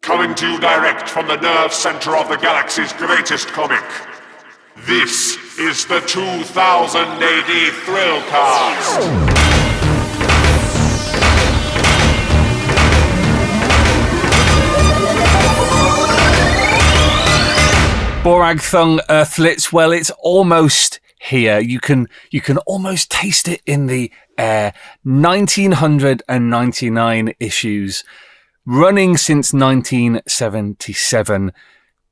Coming to you direct from the nerve center of the galaxy's greatest comic. This is the 2000 AD Thrillcast. Borag Thung Earthlets, well, it's almost here. You can almost taste it in the air. 1999 issues, running since 1977.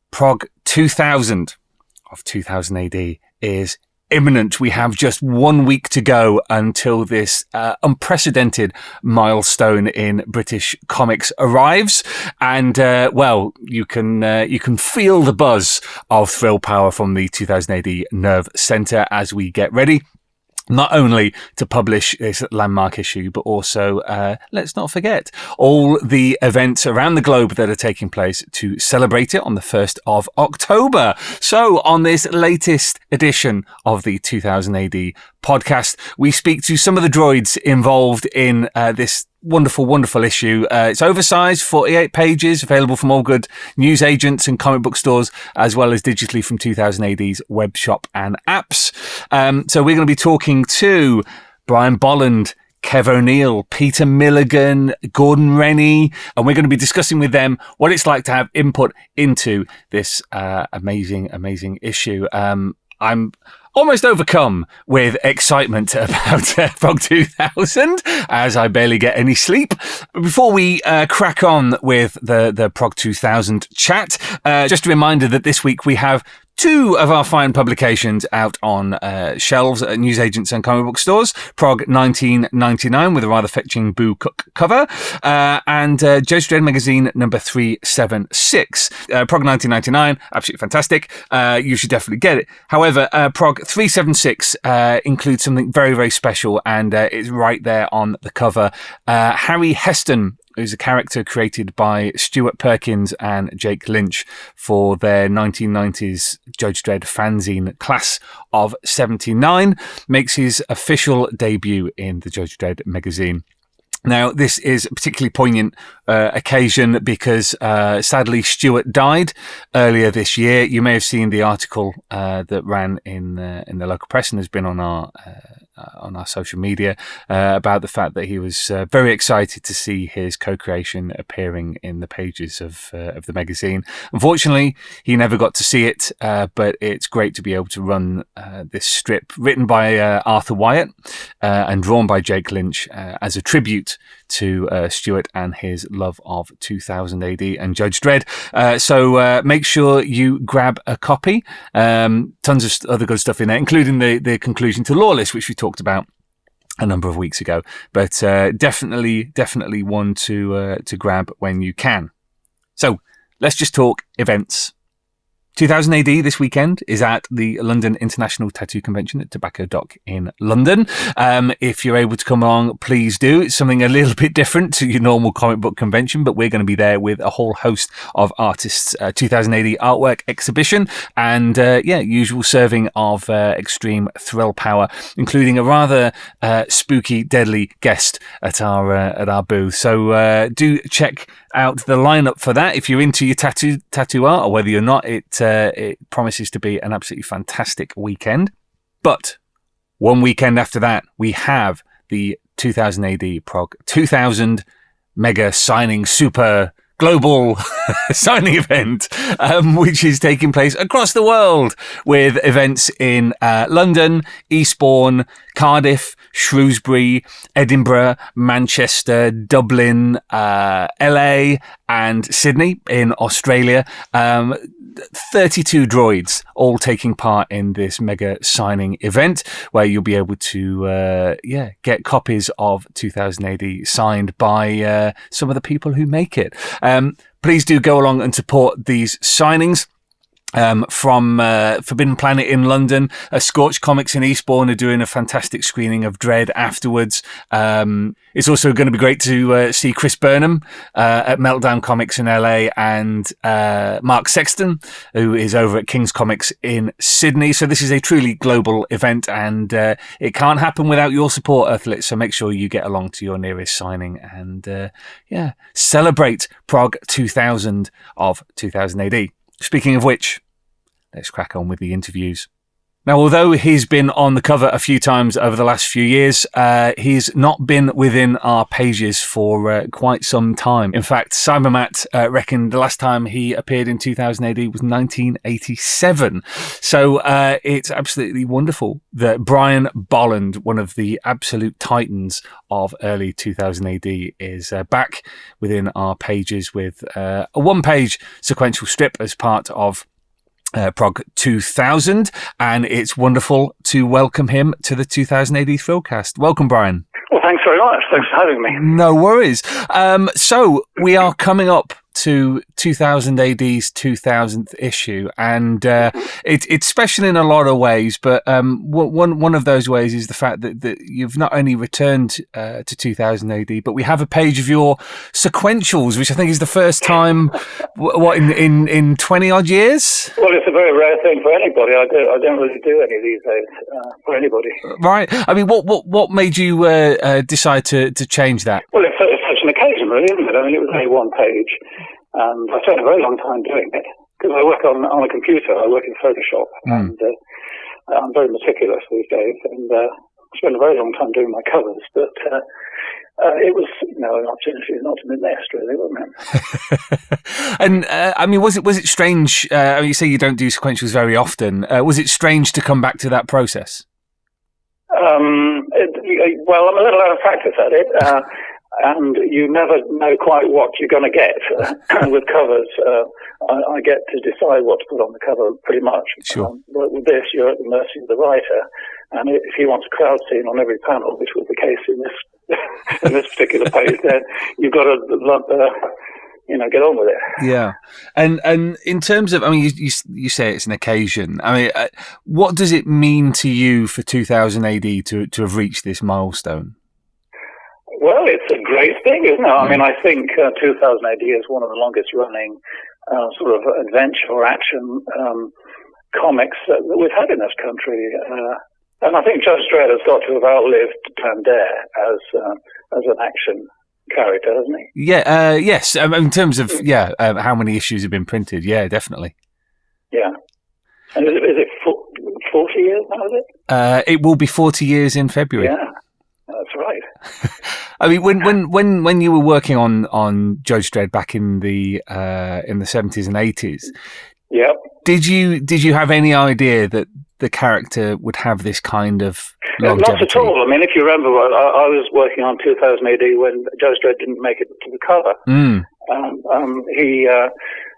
Prog 2000 of 2000 AD is imminent. We have just 1 week to go until this unprecedented milestone in British comics arrives, and well, you can feel the buzz of thrill power from the 2000 AD Nerve Centre as we get ready. Not only to publish this landmark issue, but also, let's not forget, all the events around the globe that are taking place to celebrate it on the 1st of October. So on this latest edition of the 2000 AD podcast, we speak to some of the droids involved in this wonderful issue. It's oversized, 48 pages, available from all good news agents and comic book stores, as well as digitally from 2000 AD's web shop and apps. So we're going to be talking to Brian Bolland, Kev O'Neill, Peter Milligan, Gordon Rennie, and we're going to be discussing with them what it's like to have input into this amazing issue. I'm almost overcome with excitement about Prog 2000, as I barely get any sleep. Before we crack on with the Prog 2000 chat, just a reminder that this week we have two of our fine publications out on shelves at newsagents and comic book stores. Prog 1999 with a rather fetching Boo Cook cover, and Judge Dredd magazine number 376. Prog 1999, absolutely fantastic. You should definitely get it. However, Prog 376 includes something very special, and it's right there on the cover. Harry Heston, who's a character created by Stuart Perkins and Jake Lynch for their 1990s Judge Dredd fanzine Class of 79, makes his official debut in the Judge Dredd magazine. Now, this is a particularly poignant occasion because, sadly, Stuart died earlier this year. You may have seen the article that ran in the local press and has been on our social media about the fact that he was very excited to see his co-creation appearing in the pages of the magazine. Unfortunately, he never got to see it, but it's great to be able to run this strip written by Arthur Wyatt and drawn by Jake Lynch as a tribute to Stuart and his love of 2000 AD and Judge Dredd. So make sure you grab a copy. Tons of other good stuff in there, including the conclusion to Lawless, which we talked about a number of weeks ago. But definitely one to grab when you can. So let's just talk events. 2000 AD this weekend is at the London International Tattoo Convention at Tobacco Dock in London. If you're able to come along, please do. It's something a little bit different to your normal comic book convention, but we're going to be there with a whole host of artists, 2000 AD artwork exhibition, and usual serving of extreme thrill power, including a rather spooky, deadly guest at our booth. So do check out the lineup for that if you're into your tattoo art, or whether you're not. It promises to be an absolutely fantastic weekend. But 1 weekend after that, we have the 2000 AD Prog 2000 mega signing super global signing event, which is taking place across the world with events in London, Eastbourne, Cardiff, Shrewsbury, Edinburgh, Manchester, Dublin, LA, and Sydney in Australia. 32 droids all taking part in this mega signing event, where you'll be able to get copies of 2000 AD signed by some of the people who make it. Please do go along and support these signings. from Forbidden Planet in London. Scorch Comics in Eastbourne are doing a fantastic screening of Dread afterwards. It's also going to be great to see Chris Burnham at Meltdown Comics in LA, and Mark Sexton, who is over at King's Comics in Sydney. So this is a truly global event, and it can't happen without your support, Earthlets. So make sure you get along to your nearest signing and celebrate Prog 2000 of 2000 AD. Speaking of which, let's crack on with the interviews. Now, although he's been on the cover a few times over the last few years, he's not been within our pages for quite some time. In fact, Cybermat reckoned the last time he appeared in 2000 AD was 1987. So it's absolutely wonderful that Brian Bolland, one of the absolute titans of early 2000 AD, is back within our pages with a one-page sequential strip as part of Prog 2000, and it's wonderful to welcome him to the 2000 AD Thrillcast. Welcome, Brian. Well, thanks very much. Thanks for having me. No worries. So we are coming up to 2000 AD's 2000th issue, and it's special in a lot of ways, but one of those ways is the fact that you've not only returned to 2000 AD, but we have a page of your sequentials, which I think is the first time in 20 odd years. Well, it's a very rare thing for anybody. I don't really do any these days for anybody. Right. I mean, what made you decide to change that? Well, it's such an occasion, really, isn't it? I mean, it was only one page, and I spent a very long time doing it because I work on a computer. I work in Photoshop, and I'm very meticulous these days, and I spent a very long time doing my covers. But it was, an opportunity not to be missed, really, wasn't it? And I mean, was it strange? You say you don't do sequentials very often. Was it strange to come back to that process? Well, I'm a little out of practice at it, and you never know quite what you're going to get with covers. I get to decide what to put on the cover pretty much. Sure. But with this, you're at the mercy of the writer, and if he wants a crowd scene on every panel, which was the case in this in this particular page, then you've got to get on with it. Yeah, and in terms of, I mean, you say it's an occasion. I mean, what does it mean to you for 2000 AD to have reached this milestone? Well, it's a great thing, isn't it? I mean, I think 2000 AD is one of the longest running sort of adventure or action comics that we've had in this country. And I think Judge Dredd has got to have outlived Tander as an action character, hasn't he? Yeah, yes. In terms of how many issues have been printed, yeah, definitely. Yeah, and is it 40 years now? Is it? It will be 40 years in February. Yeah, that's right. I mean, when you were working on Judge Dredd back in the 70s and 80s, yep. Did you have any idea that the character would have this kind of longevity? Not at all. I mean, if you remember, I was working on 2000 AD when Judge Dredd didn't make it to the cover.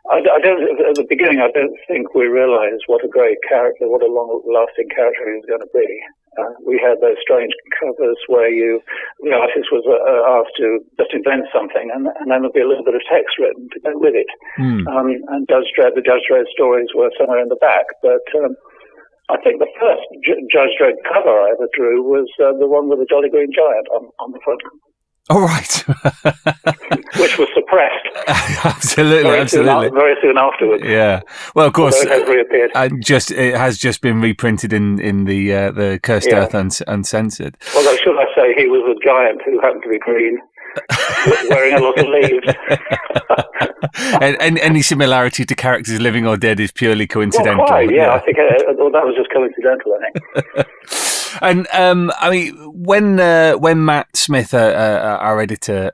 I don't. At the beginning, I don't think we realised what a great character, what a long-lasting character he was going to be. We had those strange covers where the artist was asked to just invent something, and then there'd be a little bit of text written to go with it. And the Judge Dredd stories were somewhere in the back. But I think the first Judge Dredd cover I ever drew was the one with the Jolly Green Giant on the front. Oh, right. Which was suppressed. Absolutely. Very soon afterwards. Yeah. Well, of course, it has reappeared. It has just been reprinted in the Cursed Earth Uncensored. Although, should I say, he was a giant who happened to be green, wearing a lot of leaves. And any similarity to characters living or dead is purely coincidental. Well, quite, yeah. I think that was just coincidental, I think. And I mean, when Matt Smith, our editor,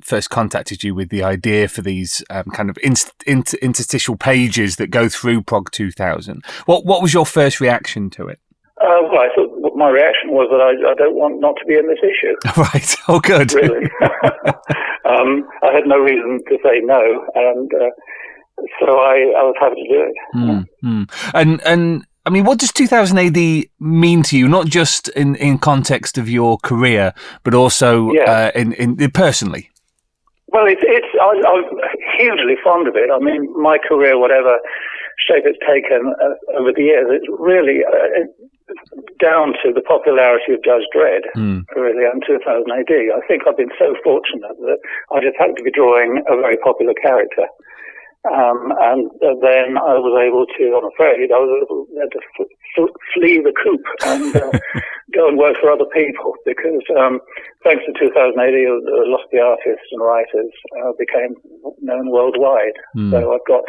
first contacted you with the idea for these kind of interstitial pages that go through Prog 2000, what was your first reaction to it? Well, I thought my reaction was that I don't want not to be in this issue. Right. Oh, good. Really. I had no reason to say no, and so I was happy to do it. And I mean, what does 2000 AD mean to you? Not just in context of your career, but also in personally. Well, I'm hugely fond of it. I mean, my career, whatever shape it's taken over the years, it's really down to the popularity of Judge Dredd, really, in 2000 AD. I think I've been so fortunate that I just happened to be drawing a very popular character. And then I was able to, I'm afraid, I was able to flee the coop and go and work for other people because thanks to 2000 AD, a lot of the artists and writers became known worldwide. So I've got,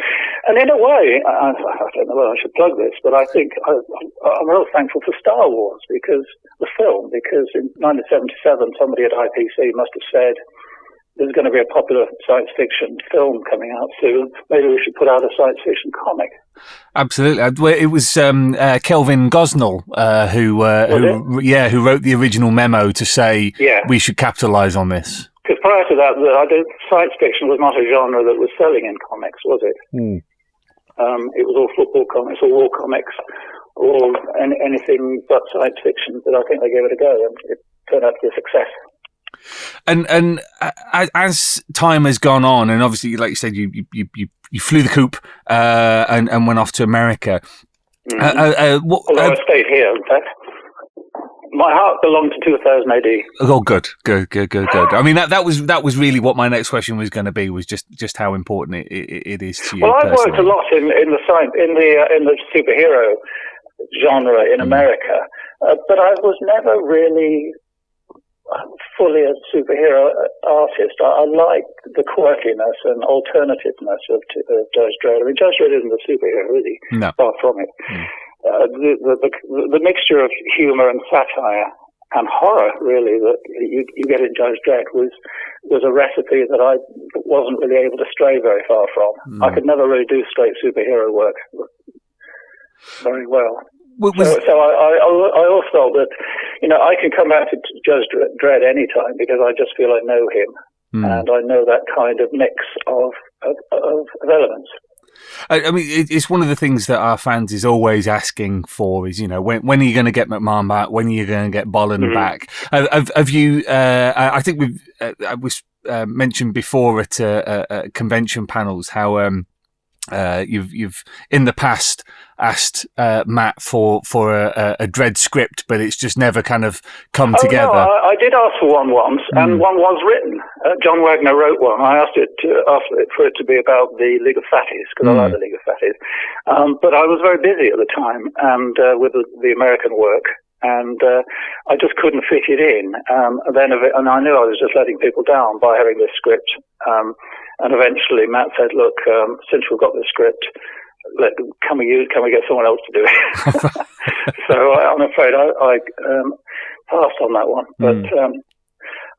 and in a way, I don't know whether I should plug this, but I think I'm real thankful for Star Wars because the film, because in 1977 somebody at IPC must have said, there's going to be a popular science fiction film coming out soon. Maybe we should put out a science fiction comic. Absolutely. It was Kelvin Gosnell who wrote the original memo to say we should capitalise on this. Because prior to that, science fiction was not a genre that was selling in comics, was it? It was all football comics, or war comics, or anything but science fiction. But I think they gave it a go, and it turned out to be a success. And as time has gone on, and obviously, like you said, you flew the coop and went off to America. Although I stayed here, in fact. My heart belonged to 2000 AD. Oh, good. I mean, that was really what my next question was going to be, was just how important it is to you. Well, I've worked a lot in the superhero genre in America, but I was never really fully a superhero artist. I like the quirkiness and alternativeness of Judge Dredd. I mean, Judge Dredd isn't a superhero, is he? No. Far from it. The mixture of humour and satire and horror, really, that you get in Judge Dredd was a recipe that I wasn't really able to stray very far from. I could never really do straight superhero work very well. So I always felt that, I can come back to Judge Dredd anytime because I just feel I know him and I know that kind of mix of elements. I mean, it's one of the things that our fans is always asking for is, when are you going to get McMahon back? When are you going to get Bolland back? Have you, I think I was mentioned before at convention panels how you've in the past asked Matt for a Dredd script, but it's just never kind of come together. No, I did ask for one once, and one was written. John Wagner wrote one. I asked for it to be about the League of Fatties, because I like the League of Fatties. But I was very busy at the time, and with the American work, and I just couldn't fit it in. And I knew I was just letting people down by having this script. And eventually Matt said, look, since we've got this script, can we get someone else to do it? So I'm afraid I passed on that one. But,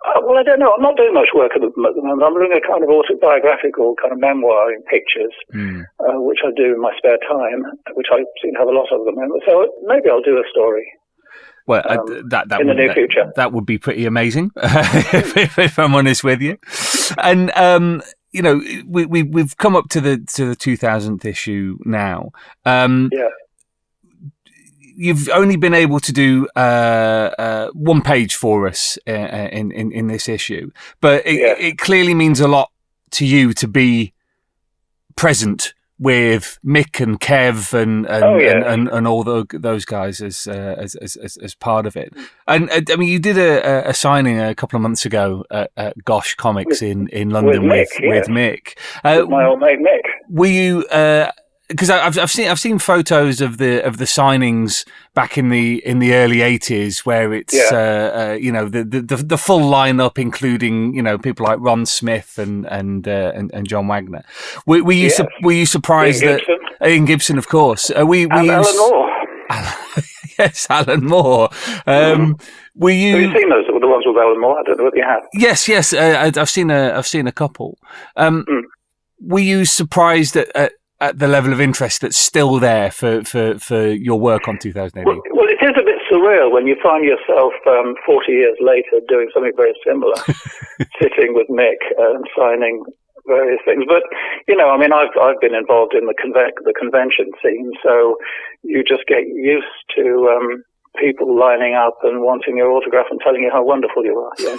I don't know. I'm not doing much work at the moment. I'm doing a kind of autobiographical kind of memoir in pictures, which I do in my spare time, which I seem to have a lot of at the moment. So maybe I'll do a story. Well, that in the near future. That would be pretty amazing, if I'm honest with you. And we've come up to the 2000th issue now. You've only been able to do one page for us in this issue, but it clearly means a lot to you to be present with Mick and Kev and all those guys as part of it. And I mean, you did a signing a couple of months ago at Gosh Comics in London with Mick. With my old mate Mick. Were you? Because I've seen photos of the signings back in the early 80s where it's the full lineup, including people like Ron Smith and John Wagner. Were you surprised that Ian Gibson, of course, Alan Moore? Yes, Alan Moore. Were you? Have you seen those? The ones with Alan Moore? I don't know what you have. Yes. I've seen a couple. Were you surprised at the level of interest that's still there for your work on 2000 AD? Well, it is a bit surreal when you find yourself 40 years later doing something very similar, sitting with Mick and signing various things. But, I've been involved in the convention scene, so you just get used to people lining up and wanting your autograph and telling you how wonderful you are. Yes.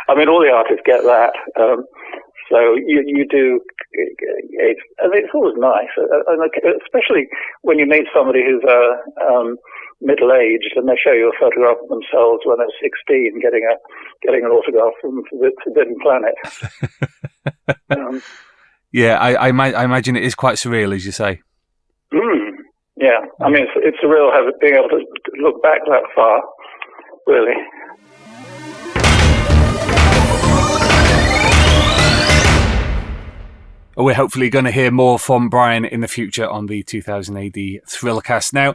I mean, all the artists get that. So you do and it's always nice, especially when you meet somebody who's middle-aged and they show you a photograph of themselves when they're 16, getting an autograph from the Forbidden Planet. Yeah, I imagine it is quite surreal, as you say. Yeah, I mean, it's surreal being able to look back that far, really. We're hopefully going to hear more from Brian in the future on the 2000 AD Thrillcast. Now,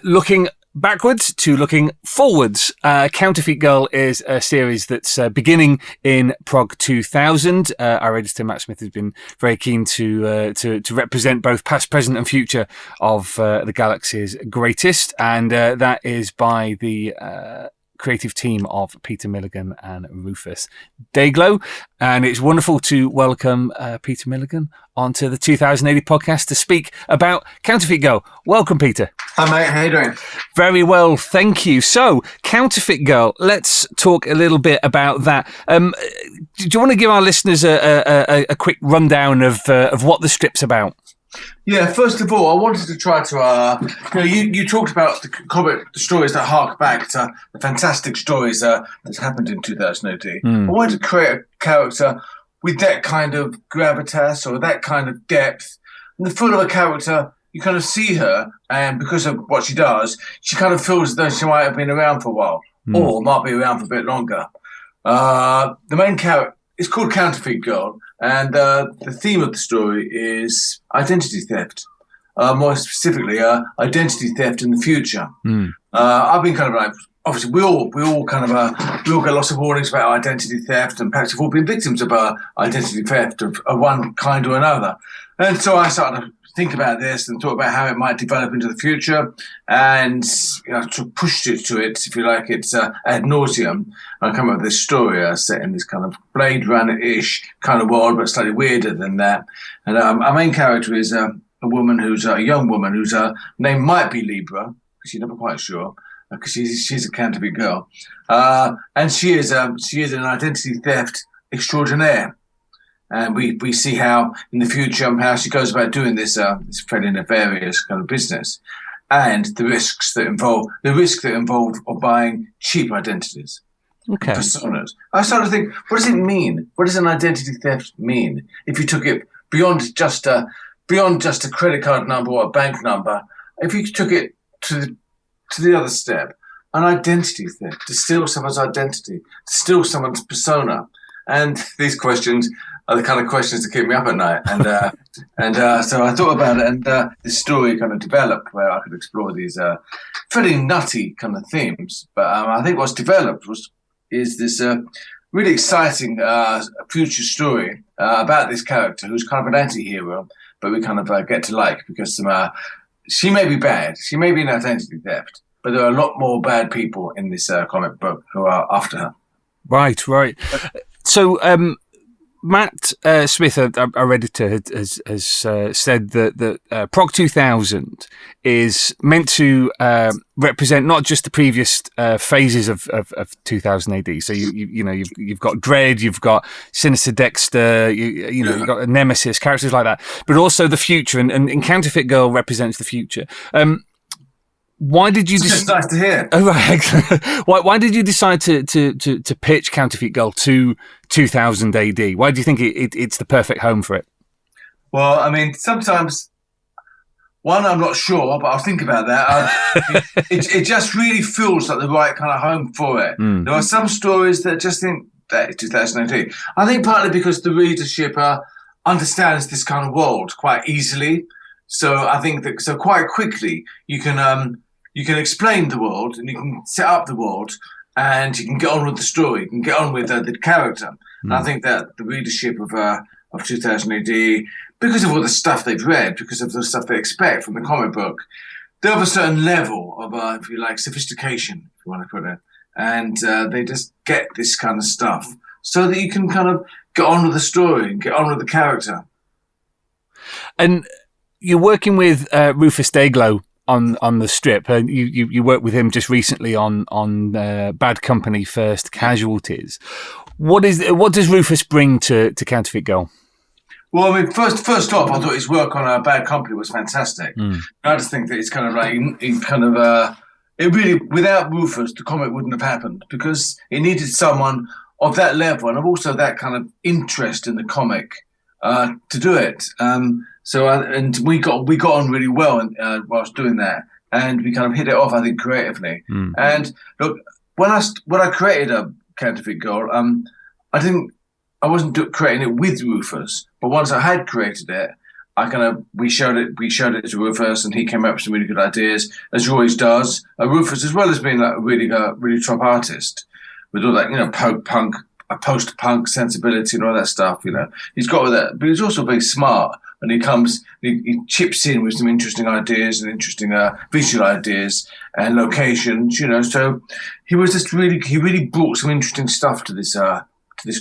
looking backwards to looking forwards, Counterfeit Girl is a series that's beginning in Prog 2000. Our editor Matt Smith has been very keen to represent both past, present, and future of the galaxy's greatest, and that is by the creative team of Peter Milligan and Rufus Dayglow. And it's wonderful to welcome Peter Milligan onto the 2080 podcast to speak about Counterfeit Girl. Welcome, Peter. Hi, mate. How you doing? Very well, thank you. So, Counterfeit Girl, let's talk a little bit about that. Do you want to give our listeners a quick rundown of what the strip's about? Yeah, first of all, I wanted to try to, you talked about the stories that hark back to the fantastic stories that happened in 2000 AD. I wanted to create a character with that kind of gravitas or that kind of depth. And the full of a character, you kind of see her, and because of what she does, she kind of feels as though she might have been around for a while, or might be around for a bit longer. The main character is called Counterfeit Girl. And the theme of the story is identity theft. More specifically, identity theft in the future. I've been kind of like, obviously, we all get lots of warnings about identity theft, and perhaps we've all been victims of identity theft of one kind or another. And so I started to think about this and thought about how it might develop into the future, and to push it to it, if you like, it's ad nauseum. I come up with this story set in this kind of Blade Runner-ish kind of world, but slightly weirder than that. And our main character is a woman who's a young woman whose name might be Libra, because you're never quite sure, because she's a counterfeit girl, and she is an identity theft extraordinaire. And we see how in the future how she goes about doing this fairly nefarious kind of business, and the risk that involved of buying cheap identities, personas. I started to think, what does it mean? What does an identity theft mean? If you took it beyond just a credit card number or a bank number, if you took it to the other step, an identity theft, to steal someone's identity, to steal someone's persona, and these questions are the kind of questions that keep me up at night. And so I thought about it, and this story kind of developed where I could explore these fairly nutty kind of themes. But I think what's developed is this really exciting future story about this character who's kind of an anti-hero, but we kind of get to like, because she may be bad, she may be an identity theft, but there are a lot more bad people in this comic book who are after her. Right. So, Matt Smith, our editor, has said that Prog 2000 is meant to represent not just the previous phases of 2000 AD. So you've got Dread, you've got Sinister Dexter, you've got a Nemesis, characters like that, but also the future. And Counterfeit Girl represents the future. Why did you? It's nice to hear. Oh, right. Why did you decide to pitch Counterfeit Girl to 2000 AD? Why do you think it's the perfect home for it? Well, I mean, sometimes I'm not sure, but I'll think about that. It just really feels like the right kind of home for it. There are some stories that just think that it's 2000 AD. I think partly because the readership understands this kind of world quite easily. So I think that quite quickly you can explain the world, and you can set up the world, and you can get on with the story. You can get on with the character. And I think that the readership of 2000 AD, because of all the stuff they've read, because of the stuff they expect from the comic book, they have a certain level of, if you like, sophistication, if you want to put it, and they just get this kind of stuff so that you can kind of get on with the story and get on with the character. And you're working with Rufus Dayglow on the strip. You worked with him just recently on Bad Company First Casualties. What does Rufus bring to Counterfeit Girl? Well, I mean, first off, I thought his work on Bad Company was fantastic. I just think that it's kind of like it really, without Rufus, the comic wouldn't have happened because it needed someone of that level and also that kind of interest in the comic to do it. And we got on really well whilst doing that, and we kind of hit it off, I think, creatively. And look, when I created a Counterfeit Girl, I wasn't creating it with Rufus, but once I had created it, we showed it to Rufus, and he came up with some really good ideas, as he always does. Rufus, as well as being like a really top artist with all that, post-punk sensibility and all that stuff, he's got all that, but he's also very smart, and he chips in with some interesting ideas and interesting visual ideas and locations, So he really brought some interesting stuff to this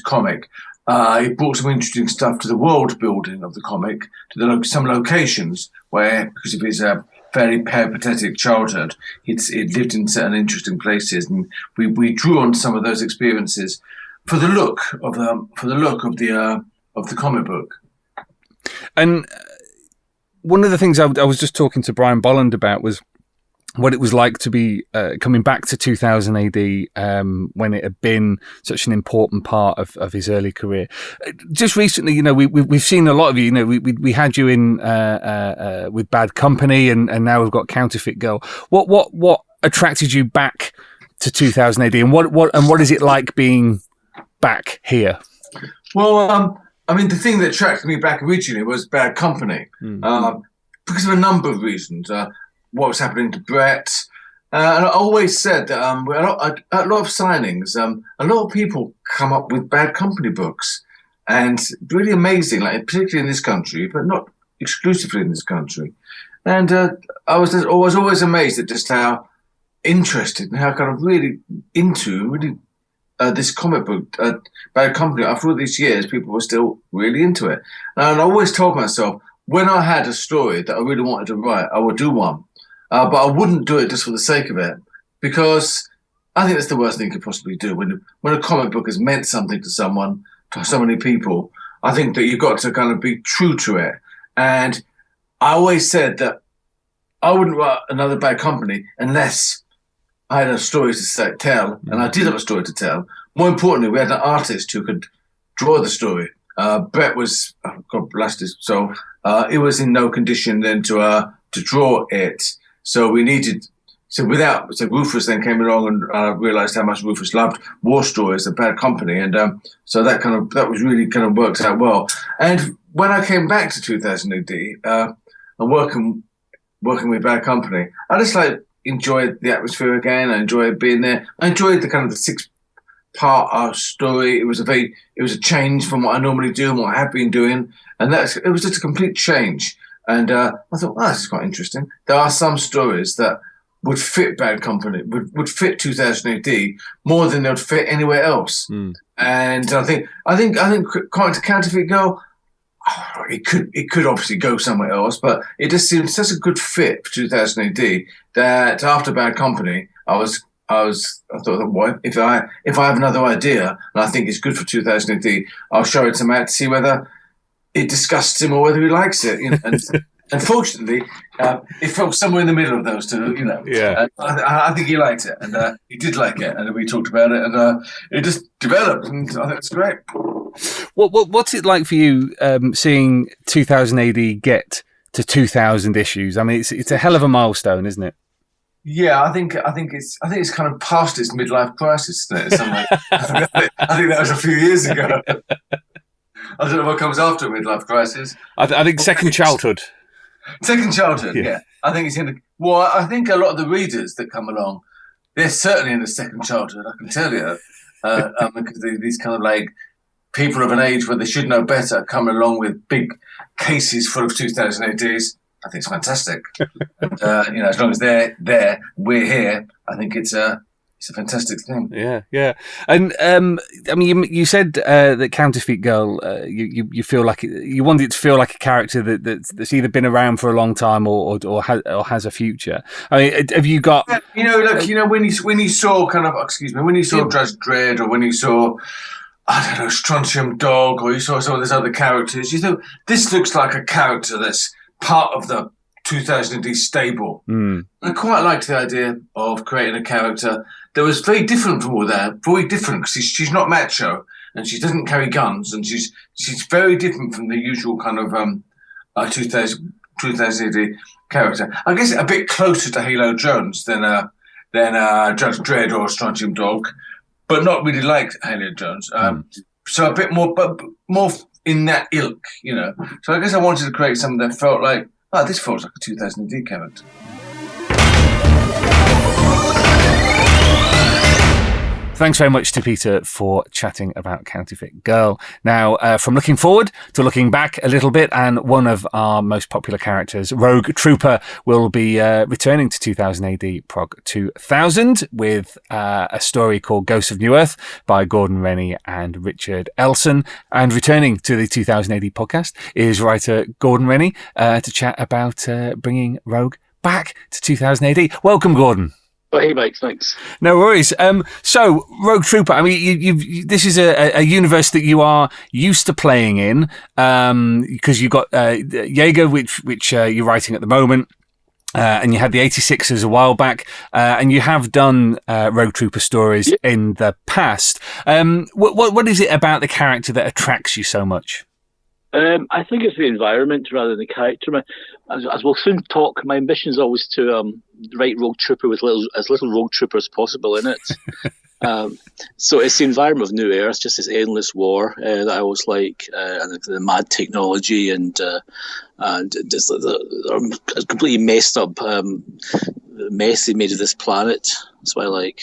comic. He brought some interesting stuff to the world building of the comic, to some locations where, because of his very peripatetic childhood, he'd lived in certain interesting places, and we drew on some of those experiences for the look of the comic book. And one of the things I was just talking to Brian Bolland about was what it was like to be coming back to 2000 AD when it had been such an important part of his early career. Just recently, we've seen a lot of you. We had you in with Bad Company, and now we've got Counterfeit Girl. What attracted you back to 2000 AD, and what is it like being back here? Well, I mean, the thing that attracted me back originally was Bad Company, because of a number of reasons. What was happening to Brett. And I always said that a lot of signings, a lot of people come up with Bad Company books, and really amazing, like particularly in this country, but not exclusively in this country. And I was always amazed at just how interested and how kind of really into this comic book, Bad Company. After all these years, people were still really into it. And I always told myself, when I had a story that I really wanted to write, I would do one. But I wouldn't do it just for the sake of it, because I think that's the worst thing you could possibly do. When a comic book has meant something to someone, to so many people, I think that you've got to kind of be true to it. And I always said that I wouldn't write another Bad Company unless I had a story to tell, and I did have a story to tell. More importantly, we had an artist who could draw the story. Brett was, God bless his soul, it was in no condition then to draw it. So Rufus then came along and realised how much Rufus loved war stories and Bad Company, and so that was really kind of worked out well. And when I came back to 2000 AD and working with Bad Company, I just enjoyed the atmosphere again. I enjoyed being there. I enjoyed the kind of the 6-part story. It was a change from what I normally do and what I have been doing, and it was just a complete change. And I thought, this is quite interesting. There are some stories that would fit Bad Company, would fit 2000 AD more than they would fit anywhere else. And I think Counterfeit Girl, it could obviously go somewhere else, but it just seemed such a good fit for 2000 AD that after Bad Company, I thought, well, if I have another idea and I think it's good for 2000 AD, I'll show it to Matt to see whether it disgusts him or whether he likes it. And unfortunately, it fell somewhere in the middle of those two. Yeah. I think he liked it, and he did like it, and we talked about it, and it just developed, and I think it's great. What's it like for you seeing 2000 AD get to 2000 issues? I mean, it's a hell of a milestone, isn't it? Yeah, I think it's kind of past its midlife crisis, isn't it? I think that was a few years ago. I don't know what comes after a midlife crisis. I think second childhood. Second childhood, yeah. I think it's I think a lot of the readers that come along, they're certainly in the second childhood, I can tell you. Because these kind of people of an age where they should know better coming along with big cases full of 2000 ADs. I think it's fantastic. And, as long as they're there, we're here, I think it's a fantastic thing. Yeah. And I mean, you said that Counterfeit Girl, you feel like you wanted it to feel like a character that's either been around for a long time or has a future. I mean, have you got? When you saw Judge Dredd, or when you saw I don't know, Strontium Dog, or you saw some of those other characters, you thought, this looks like a character that's part of the 2000 AD stable. I quite liked the idea of creating a character that was very different from all that, very different, because she's not macho, and she doesn't carry guns, and she's very different from the usual kind of 2000 AD character. I guess a bit closer to Halo Jones than Judge Dredd or Strontium Dog, but not really like Halo Jones. So a bit more, but more in that ilk, you know. So I guess I wanted to create something that felt like, oh, this feels like a 2000 AD character. Thanks very much to Peter for chatting about Counterfeit Girl. Now, from looking forward to looking back a little bit, and one of our most popular characters, Rogue Trooper, will be returning to 2000 AD Prog 2000 with a story called Ghosts of New Earth by Gordon Rennie and Richard Elson. And returning to the 2000 AD podcast is writer Gordon Rennie to chat about bringing Rogue back to 2000 AD. Welcome, Gordon. Oh, hey, Mike, thanks. No worries. So, Rogue Trooper, I mean, this is a universe that you are used to playing in, because you've got Jaeger, which you're writing at the moment, and you had the 86ers a while back, and you have done Rogue Trooper stories in the past. What is it about the character that attracts you so much? I think it's the environment rather than the character. As we'll soon talk, my ambition is always to write Rogue Trooper with as little Rogue Trooper as possible in it. So it's the environment of New Earth, just this endless war that I always like, and the mad technology and just the completely messed up mess they made of this planet. That's what I like.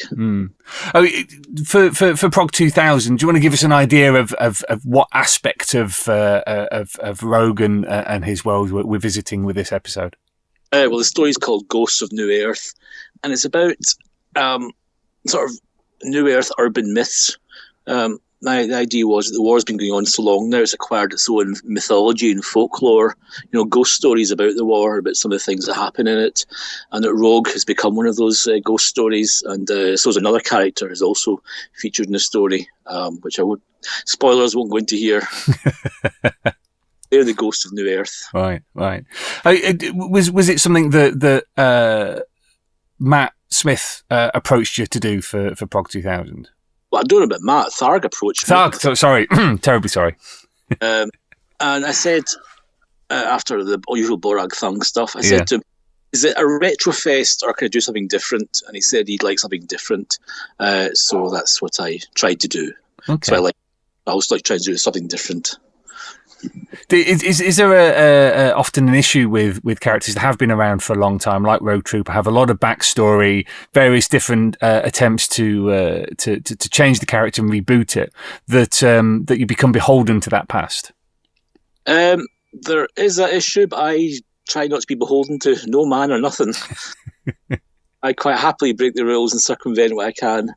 For Prog 2000, do you want to give us an idea of what aspect of Rogue and his world we're visiting with this episode? Well, the story is called Ghosts of New Earth, and it's about sort of New Earth urban myths. The idea was that the war's been going on so long now, it's acquired its own mythology and folklore, ghost stories about the war, about some of the things that happen in it, and that Rogue has become one of those ghost stories, and so is another character who's also featured in the story, which spoilers won't go into here. They're the ghosts of New Earth. Right. Was it something that Matt Smith approached you to do for Prog 2000? Well, I don't know about Matt. Tharg approached me. Tharg, sorry. Terribly sorry. And I said, after the usual Borag Thung stuff, I said to him, is it a retrofest or can I do something different? And he said he'd like something different. So that's what I tried to do. Okay. So I always like trying to do something different. Is there often an issue with characters that have been around for a long time, like Rogue Trooper, have a lot of backstory, various different attempts to change the character and reboot it, that you become beholden to that past? There is that issue, but I try not to be beholden to no man or nothing. I quite happily break the rules and circumvent what I can.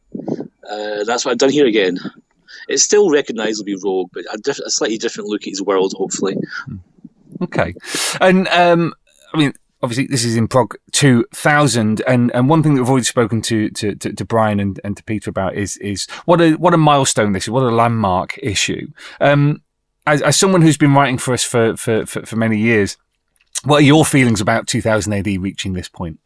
That's what I've done here again. It's still recognisably Rogue, but a slightly different look at his world, hopefully. Okay. And, I mean, obviously this is in Prog 2000, and one thing that we've already spoken to Brian and to Peter about is what a milestone this is, what a landmark issue. As someone who's been writing for us for many years, what are your feelings about 2000 AD reaching this point?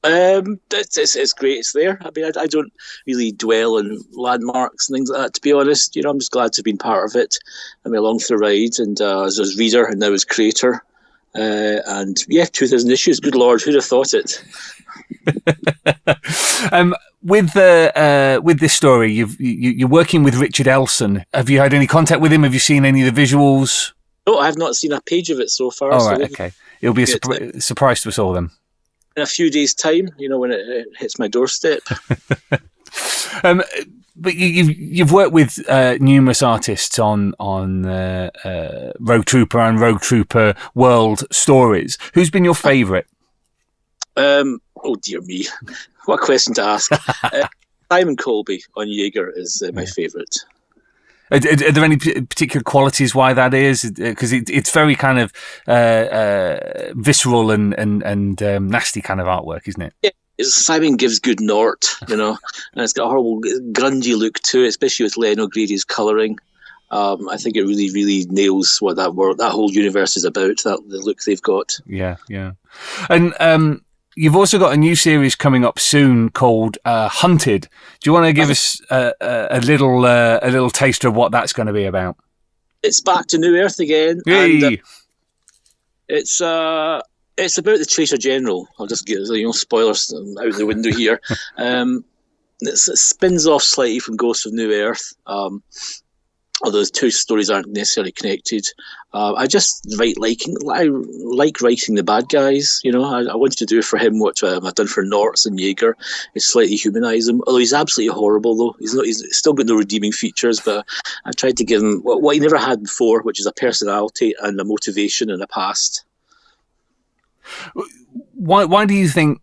It's great. It's there. I mean, I don't really dwell on landmarks and things like that, to be honest. I'm just glad to have been part of it. I mean, along for the ride, and as reader and now as creator. And 2000 issues. Good Lord, who'd have thought it? With this story, you're working with Richard Elson. Have you had any contact with him? Have you seen any of the visuals? No, I have not seen a page of it so far. Oh, right, okay. It'll be a surprise to us all then. In a few days' time, when it hits my doorstep. But you've worked with numerous artists on Rogue Trooper and Rogue Trooper World stories. Who's been your favourite? Oh dear me, what a question to ask. Simon Colby on Jaeger is my favourite. Are there any particular qualities why that is? Because it's very kind of visceral and nasty kind of artwork, isn't it? Yeah, Simon gives good Nort, and it's got a horrible grungy look to it, especially with Len O'Grady's colouring. I think it really, really nails what that whole universe is about. The look they've got. Yeah. And you've also got a new series coming up soon called Hunted. Do you want to give us a little taster of what that's going to be about? It's back to New Earth again. Yay. And it's about the Traitor General. I'll just get spoilers out the window here. It spins off slightly from Ghosts of New Earth. Although the two stories aren't necessarily connected. I like writing the bad guys. I wanted to do for him what I've done for Nortz and Jaeger, is slightly humanise him. Although he's absolutely horrible, though he's still got no redeeming features. But I tried to give him what he never had before, which is a personality and a motivation and a past. Why do you think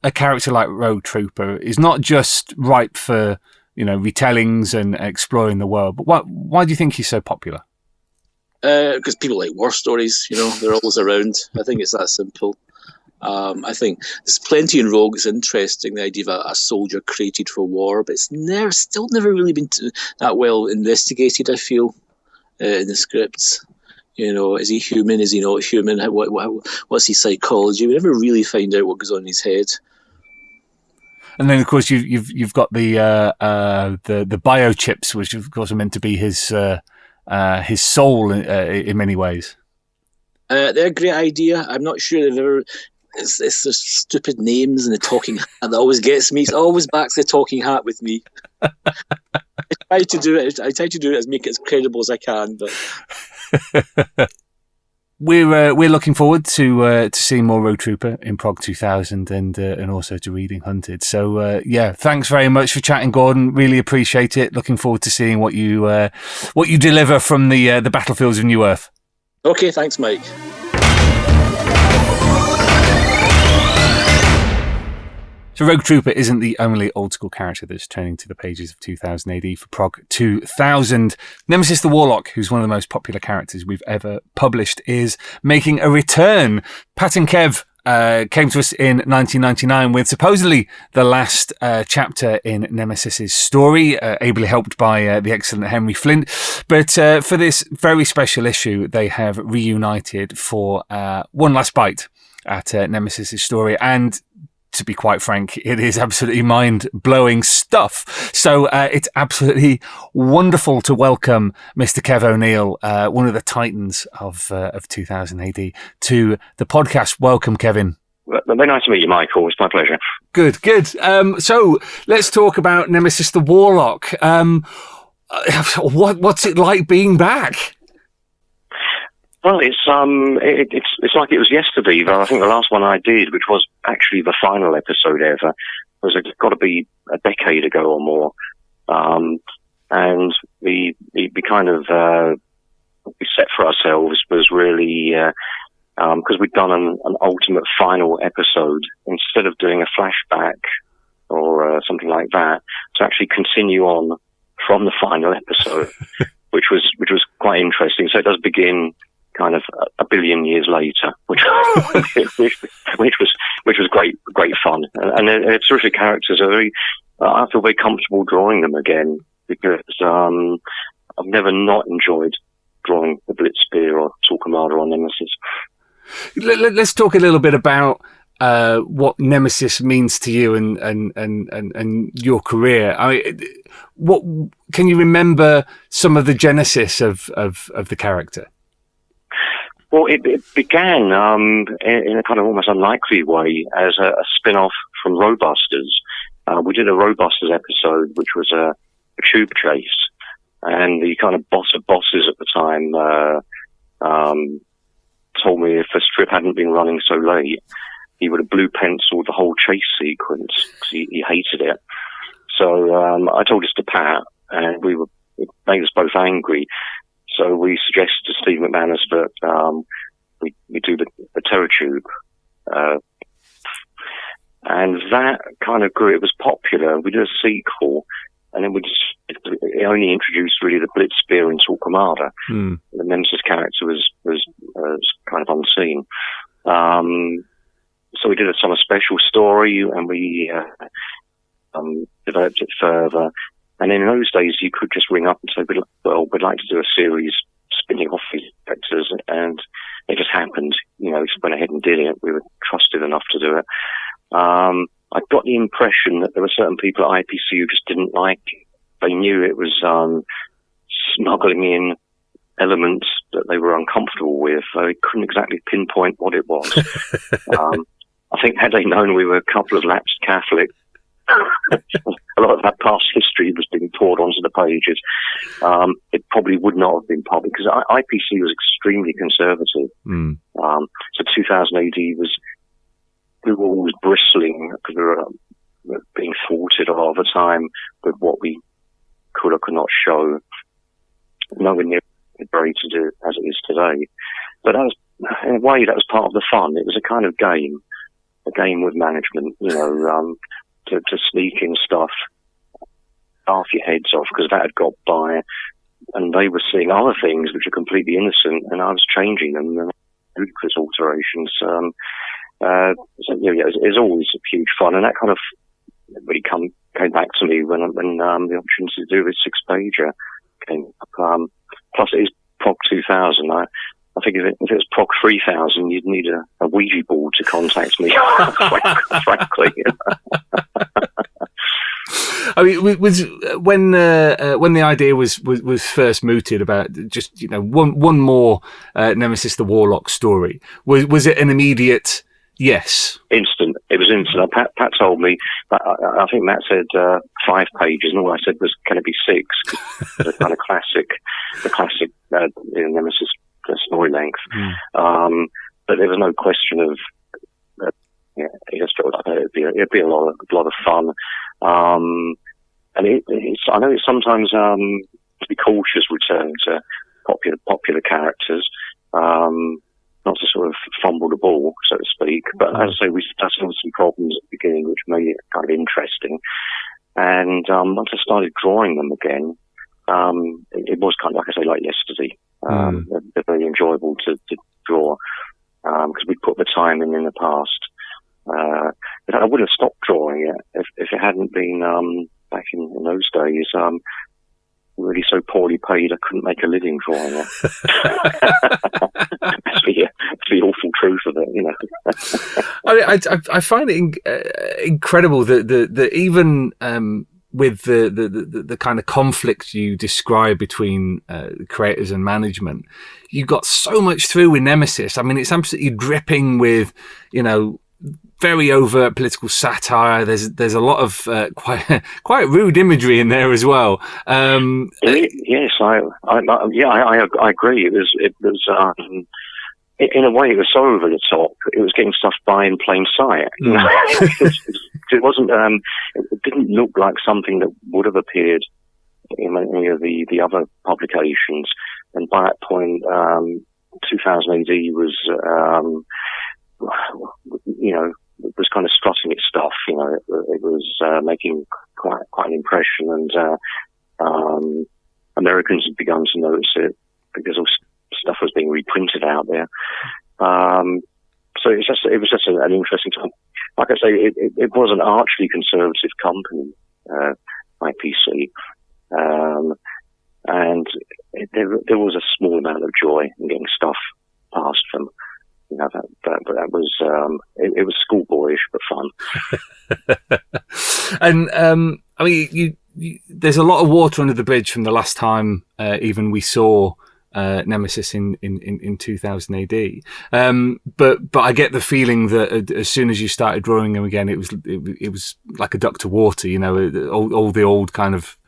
a character like Rogue Trooper is not just ripe for retellings and exploring the world, but why do you think he's so popular? Because people like war stories, they're always around. I think it's that simple. I think there's plenty in Rogue that's interesting, the idea of a soldier created for war, but it's still never really been that well investigated, I feel, in the scripts. Is he human? Is he not human? What's his psychology? We never really find out what goes on in his head. And then, of course, you've got the biochips, which of course are meant to be his soul in many ways. They're a great idea. I'm not sure they've ever. It's the stupid names and the talking hat that always gets me. It always backs the talking hat with me. I try to do it as make it as credible as I can, but. We're looking forward to seeing more Rogue Trooper in Prog 2000 and also to reading Hunted. So thanks very much for chatting, Gordon. Really appreciate it. Looking forward to seeing what you deliver from the battlefields of New Earth. Okay, thanks, Mike. So Rogue Trooper isn't the only old school character that's turning to the pages of 2000 AD for Prog 2000. Nemesis the Warlock, who's one of the most popular characters we've ever published, is making a return. Pat and Kev came to us in 1999 with supposedly the last chapter in Nemesis's story, ably helped by the excellent Henry Flint. But for this very special issue, they have reunited for one last bite at Nemesis's story, and to be quite frank, it is absolutely mind-blowing stuff. So it's absolutely wonderful to welcome Mr. Kev O'Neill, one of the titans of 2000 AD, to the podcast. Welcome, Kevin. Very nice to meet you, Michael. It's my pleasure. Good. So let's talk about Nemesis the Warlock. What's it like being back? Well, it's like it was yesterday. I think the last one I did, which was actually the final episode ever, was got to be a decade ago or more. And we kind of we set for ourselves was really because we'd done an ultimate final episode, instead of doing a flashback or something like that, to actually continue on from the final episode, which was quite interesting. So it does begin kind of a billion years later, which was great fun, and they're terrific characters. I feel very comfortable drawing them again, because I've never not enjoyed drawing the Blitzspear or Torquemada or Nemesis. Let's talk a little bit about what Nemesis means to you and your career. I mean, what can you remember some of the genesis of the character? Well, it began in a kind of almost unlikely way as a spin-off from Roadbusters. We did a Roadbusters episode, which was a tube chase, and the kind of boss of bosses at the time told me if the strip hadn't been running so late, he would have blue penciled the whole chase sequence, because he hated it. So I told this to Pat, and it made us both angry. So we suggested to Steve McManus that we do the Terror Tube. And that kind of grew. It was popular. We did a sequel, and then it only introduced really the Blitzspear and Torquemada. The Nemesis character was kind of unseen. So we did a summer special story, and we developed it further. And in those days, you could just ring up and say, we'd like to do a series spinning off these characters, and it just happened. We just went ahead and did it. We were trusted enough to do it. I got the impression that there were certain people at IPC who just didn't like it. They knew it was smuggling in elements that they were uncomfortable with, so they couldn't exactly pinpoint what it was. I think had they known we were a couple of lapsed Catholics, a lot of that past history was being poured onto the pages. It probably would not have been public, because IPC was extremely conservative. So 2000 AD we were always bristling because we were being thwarted a lot of the time with what we could or could not show. Nowhere near very to do as it is today. But that was, in a way, that was part of the fun. It was a kind of game, with management, to sneak in stuff, half your heads off, because that had got by, and they were seeing other things which are completely innocent, and I was changing them, and ludicrous alterations. It was always huge fun, and that kind of really came back to me when the opportunity to do a 6-pager came up. Plus, it is Prog 2000. I think if it was Prog 3000, you'd need a Ouija board to contact me, frankly. I mean, was when the idea was first mooted about just one more Nemesis the Warlock story, was it an immediate yes? Instant. It was instant. Pat told me. I think Matt said 5 pages, and all I said was, "Can it be 6?" The kind of classic Nemesis story length. But there was no question of. It just felt like it'd be a lot of fun. And I know it's sometimes to be cautious returning to popular characters, not to sort of fumble the ball, so to speak. But as I say, we had some problems at the beginning, which made it kind of interesting. And once I started drawing them again, it was kind of, like I say, like yesterday. They're very enjoyable to draw because we put the time in the past. But I would have stopped drawing it if it hadn't been back in those days. Really so poorly paid, I couldn't make a living drawing it. That's the awful truth of it, I mean, I find it incredible that even with the kind of conflict you describe between creators and management, you got so much through with Nemesis. I mean, it's absolutely dripping with, very overt political satire. There's a lot of quite rude imagery in there as well. Yes, I agree. It was in a way it was so over the top. It was getting stuff by in plain sight. It wasn't. It didn't look like something that would have appeared in any of the other publications. And by that point, 2000 AD was. It was kind of strutting its stuff. It was making quite an impression, and Americans had begun to notice it because all stuff was being reprinted out there. So it was just an interesting time. Like I say, it was an archly conservative company, IPC, and there was a small amount of joy in getting stuff past them. That was it was schoolboyish but fun. And I mean, there's a lot of water under the bridge from the last time even we saw Nemesis in 2000 AD. But I get the feeling that as soon as you started drawing him again, it was like a duck to water. All the old kind of,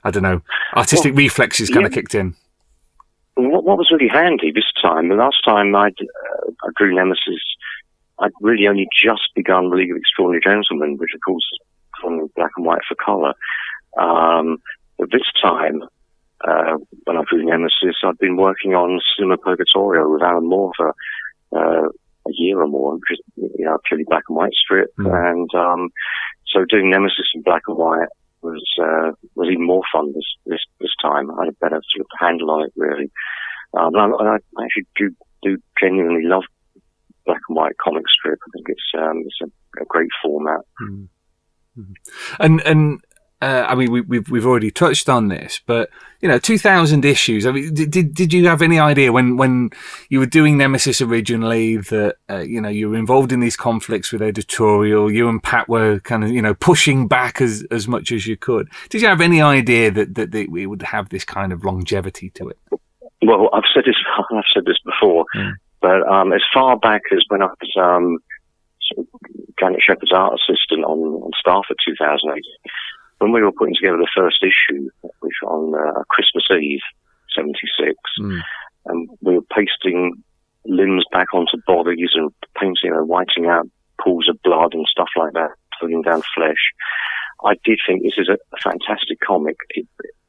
I don't know, artistic reflexes kind of kicked in. What was really handy this time, the last time I drew Nemesis, I'd really only just begun the League of Extraordinary Gentlemen, which of course is from black and white for colour. But this time, when I drew Nemesis, I'd been working on Cinema Purgatorio with Alan Moore for a year or more, which is purely black and white strip. And so doing Nemesis in black and white was even more fun this time. I had a better sort of handle on it, really. And I actually do genuinely love black and white comic strip. I think it's a great format. And I mean, we've already touched on this, but 2,000 issues. I mean, did you have any idea when you were doing Nemesis originally that you were involved in these conflicts with editorial? You and Pat were kind of pushing back as much as you could. Did you have any idea that it would have this kind of longevity to it? Well, I've said this before, but as far back as when I was Janet Shepherd's art assistant on staff at 2008. When we were putting together the first issue, which on Christmas Eve, 76, and we were pasting limbs back onto bodies and painting and whiting out pools of blood and stuff like that, pulling down flesh, I did think this is a fantastic comic.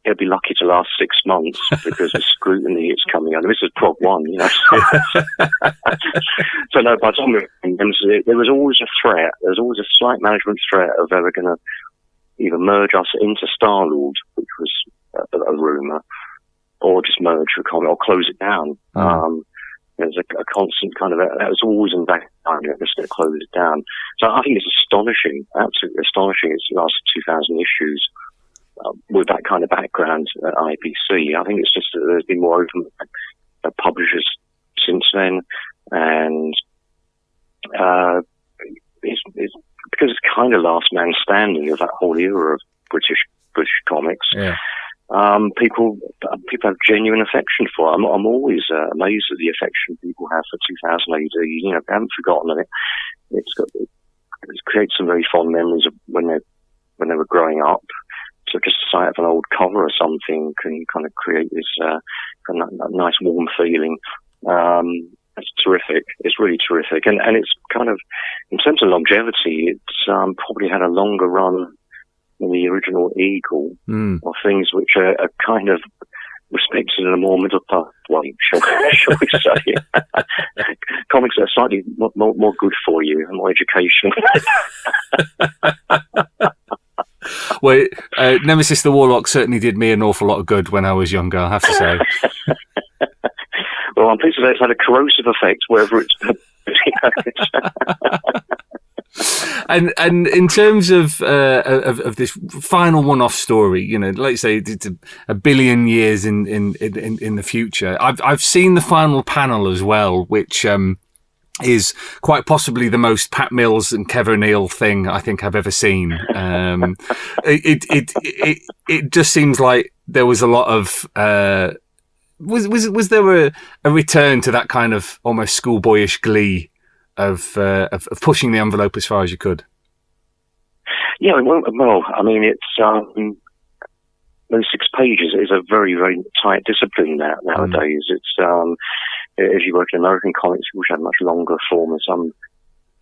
It'll be lucky to last 6 months because of scrutiny it's coming under. This is Prog 1, So no, by the time there was always a threat. There was always a slight management threat of they were going to either merge us into Star-Lord, which was a rumour, or just merge the comic, or close it down. There's a constant kind of, that was always in the back of the mind, just to close it down. So I think it's astonishing, absolutely astonishing. It's lasted 2,000 issues with that kind of background at IPC. I think it's just that there's been more open publishers since then, and it's because it's kind of last man standing of that whole era of British comics. Yeah. People have genuine affection for it. I'm always amazed at the affection people have for 2000 AD. I haven't forgotten it. It's created some very fond memories of when they were growing up. So just the sight of an old cover or something can kind of create this kind of nice warm feeling. It's terrific. It's really terrific. And it's kind of, in terms of longevity, it's probably had a longer run than the original Eagle, or things which are kind of respected in a more middle path way, shall we say. Comics that are slightly more good for you and more educational. Well, Nemesis the Warlock certainly did me an awful lot of good when I was younger, I have to say. Well, I'm pleased that it's had a corrosive effect wherever it's And in terms of this final one-off story, like you say, it's a billion years in the future. I've seen the final panel as well, which is quite possibly the most Pat Mills and Kev O'Neill thing I think I've ever seen. It just seems like there was a lot of. Was there a return to that kind of almost schoolboyish glee of pushing the envelope as far as you could? Yeah, well, I mean, it's those 6 pages is a very, very tight discipline nowadays. It's if you work in American comics, which have much longer form, and some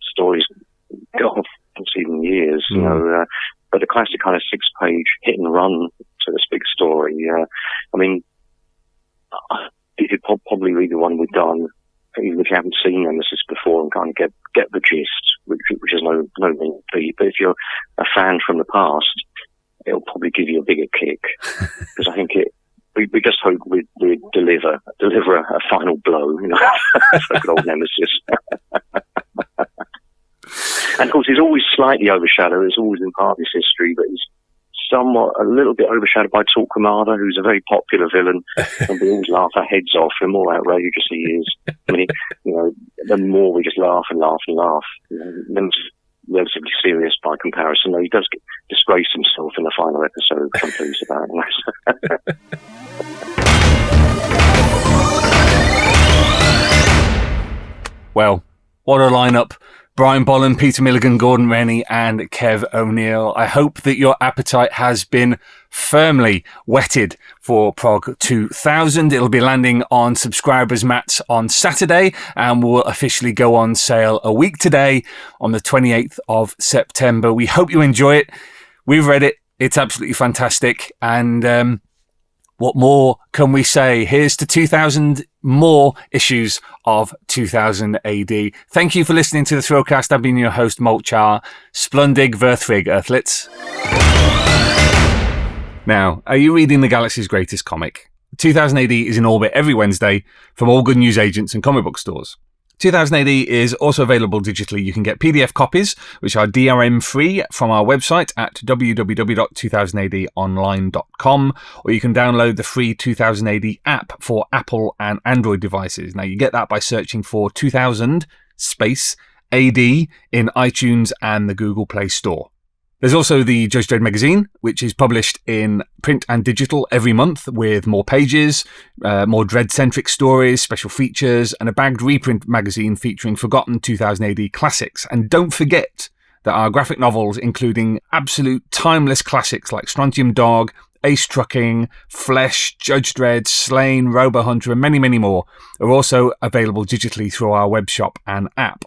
stories go on for even years, but the classic kind of 6-page hit and run to this big story. I mean, you could probably read the one we've done, even if you haven't seen Nemesis before, and kind of get the gist, which is no mean feat. But if you're a fan from the past, it'll probably give you a bigger kick, because I think we just hope we deliver a final blow, for good old Nemesis. And of course, he's always slightly overshadowed. It's always in part of his history, but he's a little bit overshadowed by Torquemada, who's a very popular villain, and we always laugh our heads off. The more outrageous he is, I mean, the more we just laugh and laugh and laugh. Nemesis is relatively serious by comparison, though he does disgrace himself in the final episode, which I'm pleased about. Well, what a lineup. Brian Bolland, Peter Milligan, Gordon Rennie and Kev O'Neill. I hope that your appetite has been firmly whetted for Prog 2000. It'll be landing on subscribers' mats on Saturday and will officially go on sale a week today on the 28th of September. We hope you enjoy it. We've read it. It's absolutely fantastic. And what more can we say? Here's to 2,000 more issues of 2000 AD. Thank you for listening to the Thrillcast. I've been your host, Molchar. Splundig Verthrig, Earthlets. Now, are you reading the galaxy's greatest comic? 2000 AD is in orbit every Wednesday from all good newsagents and comic book stores. 2000 AD is also available digitally. You can get PDF copies, which are DRM free, from our website at www.2000adonline.com, or you can download the free 2000 AD app for Apple and Android devices. Now, you get that by searching for 2000 space AD in iTunes and the Google Play Store. There's also the Judge Dredd magazine, which is published in print and digital every month with more pages, more Dredd-centric stories, special features, and a bagged reprint magazine featuring forgotten 2000 AD classics. And don't forget that our graphic novels, including absolute timeless classics like Strontium Dog, Ace Trucking, Flesh, Judge Dredd, Slain, Robo Hunter, and many, many more, are also available digitally through our web shop and app.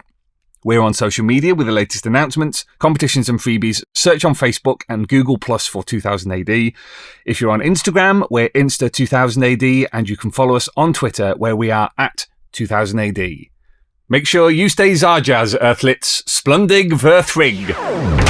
We're on social media with the latest announcements, competitions and freebies. Search on Facebook and Google Plus for 2000 AD. If you're on Instagram, we're Insta2000AD, and you can follow us on Twitter, where we are at 2000 AD. Make sure you stay Zarjaz, Earthlets. Splundig Verthrig.